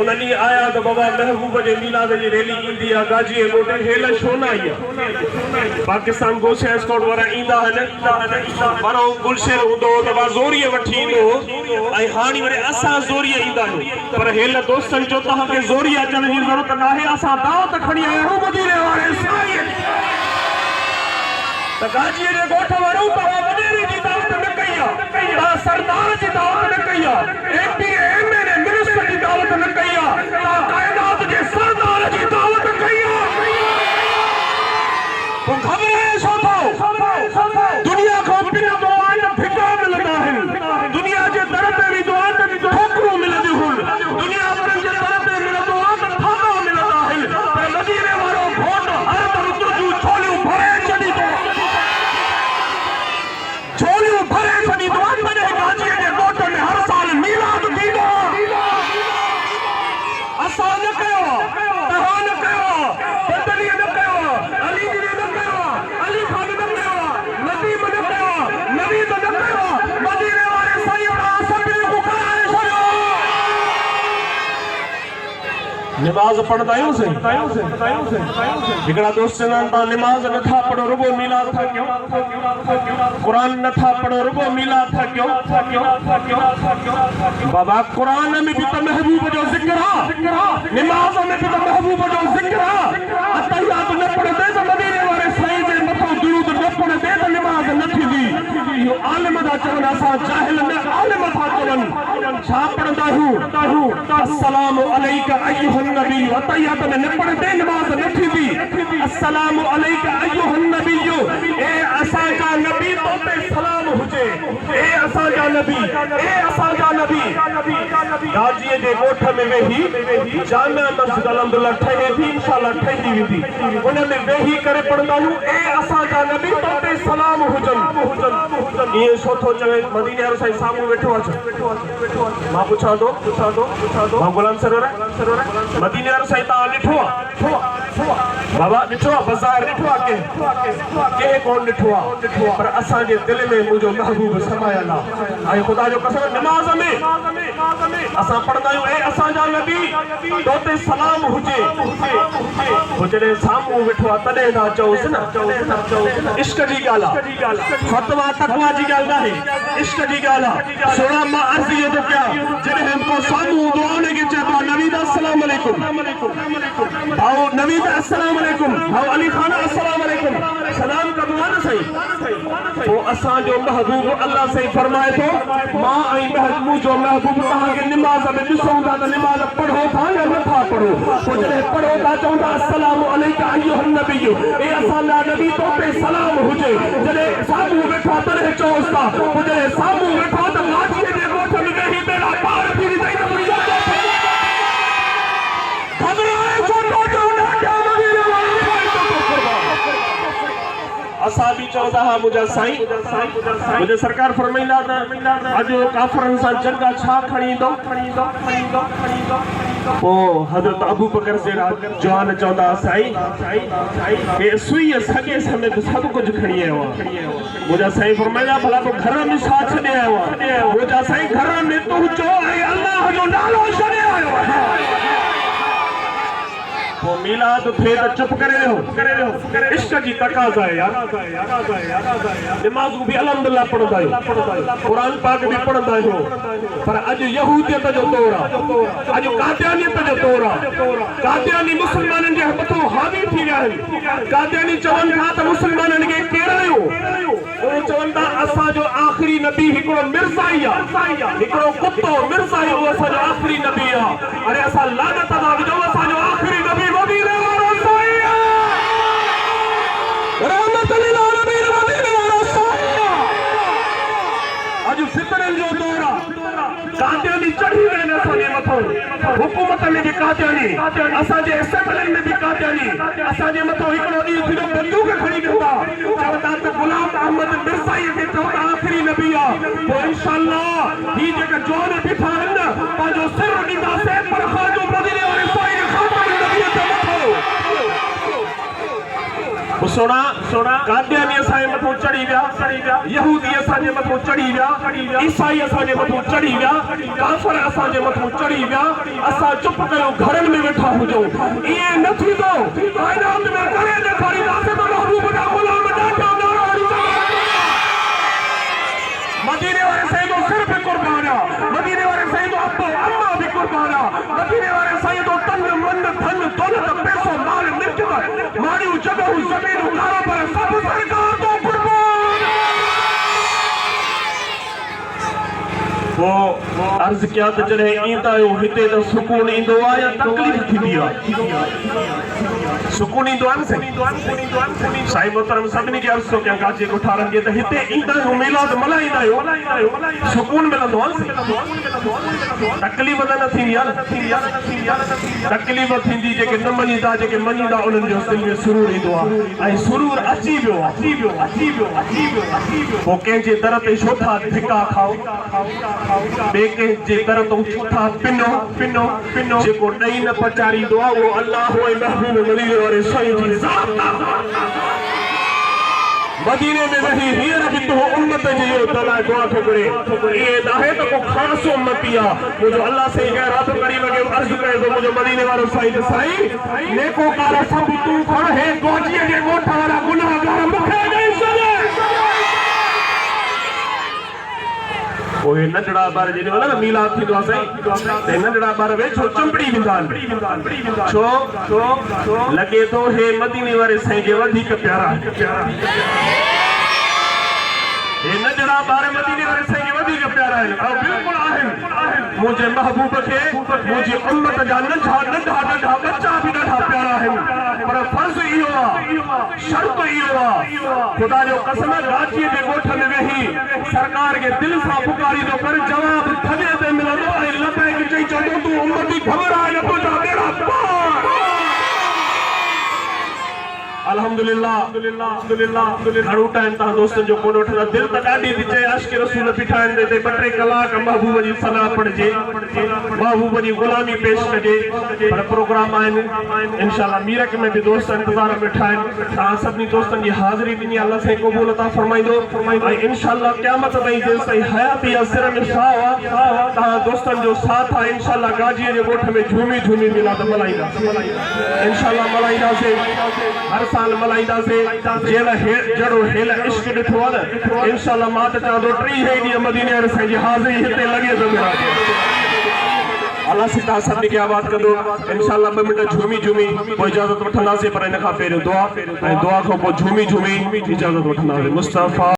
उन्हें आया तो बाबा महबूब जे मीलाद जी रैली इंदी आ गाजी मोटे हेल छोना आई पाकिस्तान गोशे एस्कॉट वारा इंदा है मानो गुलशेर हुंदो तो बा जोरिए वठी इंदो आई हानी वरे असा जोरिए इंदा पर हेल दोस्तन जो तहां के जोरिए अचण जी जरूरत नाहे असा दावत खणी आया हूं मदीने वाले साईं त गाजी जे गोठ वारो तवा मदीने जी दावत न कईया ता सरदार जी दावत न कईया एपीएम ने मिनिस्टर जी दावत न कईया ता कायनात जे सरदार जी दावत कईया तो खबरे सोतो दुनिया को बिना दुआ न भिका मिलदा है दुनिया जे दर पे भी दुआ न ठोकरू मिलदी हुन दुनिया भर जे दर पे मिलदो आ त थामा मिलदा है पर मदीने वारो घोट हर तरह जो छोलियो भरे चली तो छोलियो भरे चली तो मने गाजी जे घोट में हर साल मीलाद दीदो असा न कयो तहा न कयो बदली न कयो अली जी न कयो अली खान न कयो नबी न कयो नबी न कयो मदीने वाले साईं सभी को कराए छोड़ो नमाज पढ़दा आयो से हिकड़ा दोस्त चवनि था नमाज नथा पढ़ो रुगो मीलाद था क्यों कुरान नथा पढ़ो रुगो मीलाद था क्यों बाबा कुरान में भी तो महबूब जो जिक्र है नमाज में भी तो महबूब जो जिक्र है अतहियात न पढ़दे तो मदीने वाले साईं जे मथो दुरूद न पढ़दे तो नमाज न थींदी यो आलिम दा चवण असा जाहिल न आलिम था चवण छा पढ़दा हूं अस्सलामु अलैका अय्युहन नबी अतहियात में न पढ़दे नमाज न थींदी अस्सलामु अलैका अय्युहन नबी ए असा का नबी तो पे सलाम हुजे ए असा का नबी गाजी जे गोठ में वेही जामिया मस्जिद अल्हम्दुलिल्लाह ठहे थी इंशाअल्लाह ठही वेंदी उन में वेही करे पढ़दा हूं ए असा का नबी तो पे सलाम हुजन ये सोथो चवे मदीने वारो साईं सामू वेठो अच मां पुछा दो मां गुलाम सरोवर मदीने वारो साईं ता ॾिठो बाबा ॾिठो बाज़ार ॾिठो के कोन ॾिठो पर असा जे दिल में मुजो महबूब समायल आ आई खुदा जो कसम नमाज में असा पढ़दा आहियूं ए असा जा नबी तो ते सलाम हुजे हो जॾहिं साम्हूं वेठो आहे तॾहिं था चओसि न इश्क जी ॻाल्हि आहे फतवा तकवा जी ॻाल्हि नाहे इश्क जी ॻाल्हि आहे सोना मां अर्ज़ इहो थो कयां जॾहिं को साम्हूं हूंदो आहे उनखे चइबो आहे नवीद अस्सलाम अलैकुम भाउ नवीद अस्सलाम अलैकुम भाउ अली खान अस्सलाम अलैकुम सलाम कबो आहे न सही तो असांजो महबूब अल्लाह सही फरमाए थो मां ऐं महबूब जो महबूब तव्हांखे नमाज़ में ॾिसूं था त नमाज़ पढ़ो था या नथा पढ़ो पोइ जॾहिं पढ़ो था चऊं था अस्सलामु अलैका अय्युहन नबी ए असांजा नबी तो पे सलाम हुजे जॾहिं साम्हूं वेठा तॾहिं चओसि था पोइ जॾहिं साम्हूं वेठा त गाजीअ जे ॻोठ में वेही बेड़ा पार थी वई त मुंहिंजो असा भी चौदा हा मुझा साईं मुझे सरकार फरमाइंदा था अज काफरन सा जंगा छा खणी दो ओ हजरत अबू बकर से जवान चौदा साईं के सुई सगे समय सब कुछ खणी आयो मुझा साईं फरमाया भला तो घर में छा छडे आयो मुझा साईं घर में तू चो ऐं अल्लाह जो नालो छडे आयो वो मीलाद थे तो चुप करे रहो इश्क की तकाजा है यार नमाज भी अल्हम्दुलिल्लाह पढ़दा है कुरान पाक भी पढ़दा है पर आज यहूदियत जो दौर आहे आज कादियानियत जो दौर आहे कादियानी मुसलमानन जे मथो हावी थी विया आहिनि कादियानी चवन था त मुसलमानन के केरायो ओ चवन था असा जो आखिरी नबी हिकड़ो मिर्ज़ाई आहे हिकड़ो कुत्तो मिर्ज़ाई ओ असा जो आखिरी नबी आहे अरे असा लानत दा जो असा जो आखिरी नबी मदीने वारो साईं रहमत लिल आलमीन मदीने वारो साईं आज फितरन जो दौर आहे कादियानी चढ़ी वे न असांजे मथो हुकूमत में भी कादियानी असांजे असेंबली में भी कादियानी असांजे मथो हिकड़ो ॾींहुं थींदो बंदूक खणी वेंदा चवंदा त गुलाम अहमद मिर्ज़ाई खे चवंदा आख़िरी नबी आहे पोइ इंशाअल्लाह ही जेका जवान बीठा आहिनि न पंहिंजो सिर ॾींदासीं पर ख़ाजो मदीने वारे साईं ख़ातम नबी ते मथो सोना कादियानी असांजे मथां चढ़ी विया यहूदी असांजे मथां चढ़ी विया ईसाई असांजे मथां चढ़ी विया काफ़िर असांजे मथां चढ़ी विया असां चुप कयो घरनि में वेठा हुजूं इएं न थींदो काइनात में करे ॾेखारींदासीं त महबूब जा ग़ुलाम ॾाढा मदीने वाले साईं तो सिर पे कुर्बान है मदीने वाले साईं तो अब्बा अम्मा भी कुर्बान है मदीने वाले साईं तो तन मन धन दौलत पैसो माल मिर्च माड़ी जगह जमीन उधारो पर सब सरकार तो कुर्बान वो अर्ज किया तो जॾहिं ईंदा आहियो हिते त सुकून ईंदो आहे या तकलीफ़ थींदी आहे सुकून ईंदो आहे न साईं मोहतरम सभिनी खे अर्ज़ थो कयां काजी कोठारनि खे त हिते ईंदा आहियो मिलाद मल्हाईंदा आहियो सुकून मिलंदो आहे तकलीफ़ त न थींदी आहे तकलीफ़ थींदी जेके न मञींदा जेके मञींदा उन्हनि जो दिलि में सुरूर ईंदो आहे ऐं सुरूर अची वियो पोइ कंहिंजे दर ते छो था धिका खाओ ॿिए कंहिंजे दर तो छो था पिनो जेको ॾेई न पचारींदो आहे उहो अल्लाह ऐं महबूब मदीने वारे साईं जी ज़ात मदीने में वही हींअर बि तो उम्मत जी दला दुआ थो करे ये नाहे त को ख़ास उम्मती आहे मुंहिंजो अल्लाह से कहे रात करी वगे अर्ज़ करे तो मुंहिंजो मदीने वारो साईं नेकोकार सभु तूं खण हे गोजीअ जे ॻोठ वारा गुनाहगार मूंखे ॾेई छॾ नंढड़ा ॿार जेॾी महिल न मीलाद थींदो आहे साईं नंढड़ा ॿार वेठो चंपड़ी वेंदा आहिनि छो लॻे थो हे मदीने वारे साईं जे वधीक प्यारा हे नंढड़ा ॿार मदीने वारे साईं जे वधीक प्यारा आहिनि ऐं बिल्कुलु आहिनि मुंहिंजे महबूब खे मुंहिंजी उम्मत जा नंढा बच्चा बि ॾाढा प्यारा आहिनि पर फर्ज़ इहो आहे शर्त इहो आहे ख़ुदा जो कसम गाजीअ जे ॻोठ में वेही सरकार के दिल सां पुकारींदो कर जवाब थदे ते मिलंदो ऐं लबैक चई चवंदो तूं उम्मती घबराए न तुंहिंजा बेड़ा पार अल्हम्दुलिल्लाह घणो टाइम तव्हां दोस्तनि जो कोन वठंदा दिलि त ॾाढी थी चए अश्क रसूल बीठा आहिनि ते ॿ टे कलाक महबूब जी सलाह पढ़जे महबूब जी ग़ुलामी पेश कजे पर प्रोग्राम आहिनि इंशाअल्लाह मीरक में बि दोस्त इंतज़ार में वेठा आहिनि तव्हां सभिनी दोस्तनि जी हाज़िरी ॾिनी अल्लाह साईं क़बूल अता फरमाईंदो ऐं इंशाअल्लाह क़यामत ताईं जेसि ताईं हयाती आहे सिर में साह आहे तव्हां दोस्तनि जो साथ आहे इंशाअल्लाह गाजीअ जे ॻोठ में झूमी मिलाद मल्हाईंदासीं इंशाअल्लाह मल्हाईंदासीं हर साल मल्हाईंदासीं जहिड़ो हेल इश्क ॾिठो आहे न इंशाअल्लाह मां त चवां थो 3 ॾींहं मदीने वारे साईं जी हाज़िरी हिते लॻे थो अल्लाह से तव्हां सभिनी खे आबाद कंदो इंशाअल्लाह 2 मिंट झूमी पोइ इजाज़त वठंदासीं पर हिन खां पहिरियों दुआ ऐं दुआ खां पोइ झूमी इजाज़त वठंदासीं मुस्तफ़ा